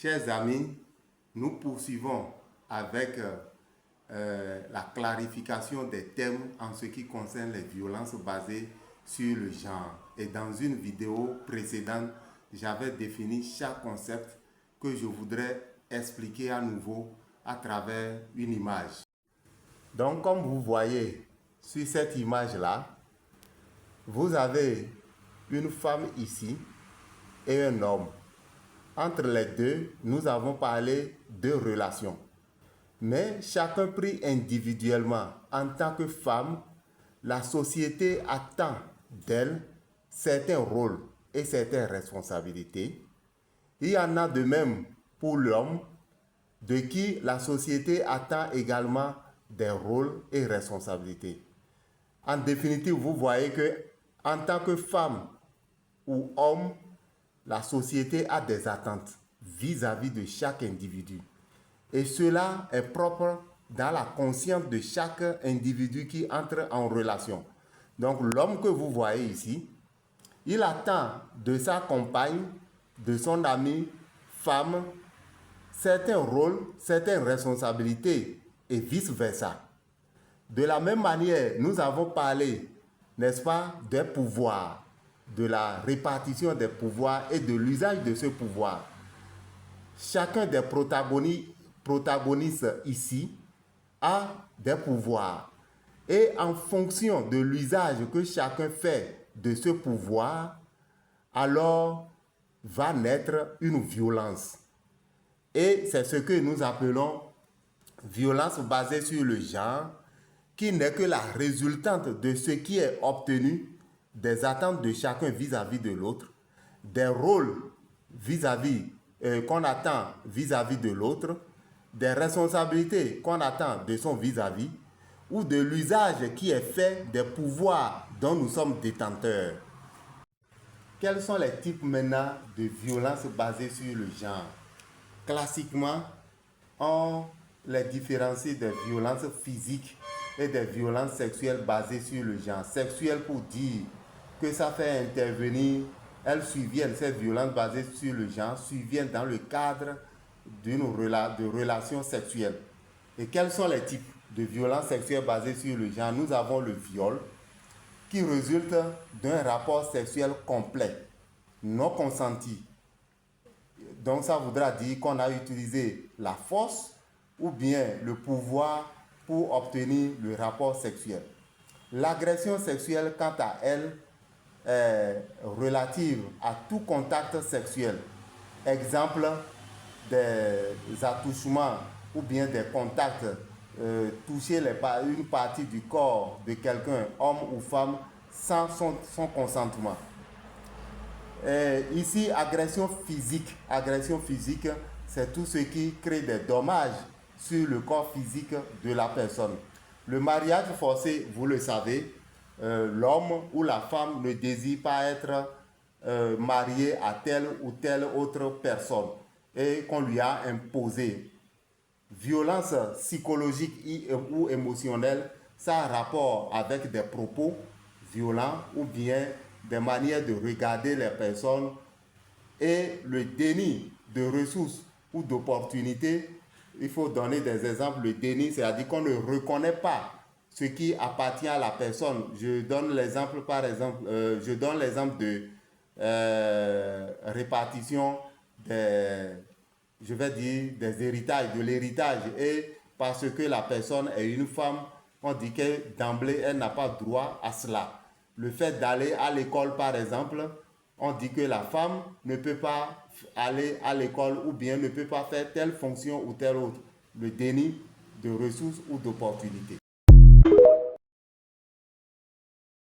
Chers amis, nous poursuivons avec la clarification des thèmes en ce qui concerne les violences basées sur le genre. Et dans une vidéo précédente, j'avais défini chaque concept que je voudrais expliquer à nouveau à travers une image. Donc, comme vous voyez sur cette image-là, vous avez une femme ici et un homme. Entre les deux, nous avons parlé de relations. Mais chacun pris individuellement, en tant que femme, la société attend d'elle certains rôles et certaines responsabilités. Il y en a de même pour l'homme, de qui la société attend également des rôles et responsabilités. En définitive, vous voyez que en tant que femme ou homme, la société a des attentes vis-à-vis de chaque individu. Et cela est propre dans la conscience de chaque individu qui entre en relation. Donc l'homme que vous voyez ici, il attend de sa compagne, de son amie, femme, certains rôles, certaines responsabilités et vice-versa. De la même manière, nous avons parlé, n'est-ce pas, des pouvoirs, de la répartition des pouvoirs et de l'usage de ce pouvoir. Chacun des protagonistes ici a des pouvoirs. Et en fonction de l'usage que chacun fait de ce pouvoir, alors va naître une violence. Et c'est ce que nous appelons violence basée sur le genre, qui n'est que la résultante de ce qui est obtenu des attentes de chacun vis-à-vis de l'autre, des rôles qu'on attend vis-à-vis de l'autre, des responsabilités qu'on attend de son vis-à-vis, ou de l'usage qui est fait des pouvoirs dont nous sommes détenteurs. Quels sont les types maintenant de violences basées sur le genre? Classiquement, on les différencie des violences physiques et des violences sexuelles basées sur le genre. Sexuelles pour dire que ça fait intervenir, ces violences basées sur le genre surviennent dans le cadre de relations sexuelles. Et quels sont les types de violences sexuelles basées sur le genre? Nous avons le viol, qui résulte d'un rapport sexuel complet, non consenti. Donc ça voudra dire qu'on a utilisé la force ou bien le pouvoir pour obtenir le rapport sexuel. L'agression sexuelle, quant à elle, est relative à tout contact sexuel. Exemple, des attouchements ou bien des contacts, toucher une partie du corps de quelqu'un, homme ou femme, sans son consentement. Ici, agression physique, c'est tout ce qui crée des dommages sur le corps physique de la personne. Le mariage forcé, vous le savez, l'homme ou la femme ne désire pas être marié à telle ou telle autre personne et qu'on lui a imposé. Violence psychologique ou émotionnelle, ça a rapport avec des propos violents ou bien des manières de regarder les personnes et le déni de ressources ou d'opportunités. Il faut donner des exemples. Le déni, c'est-à-dire qu'on ne reconnaît pas ce qui appartient à la personne. Je donne l'exemple de répartition des héritages, de l'héritage. Et parce que la personne est une femme, on dit que d'emblée, elle n'a pas droit à cela. Le fait d'aller à l'école, par exemple, on dit que la femme ne peut pas aller à l'école ou bien ne peut pas faire telle fonction ou telle autre. Le déni de ressources ou d'opportunités.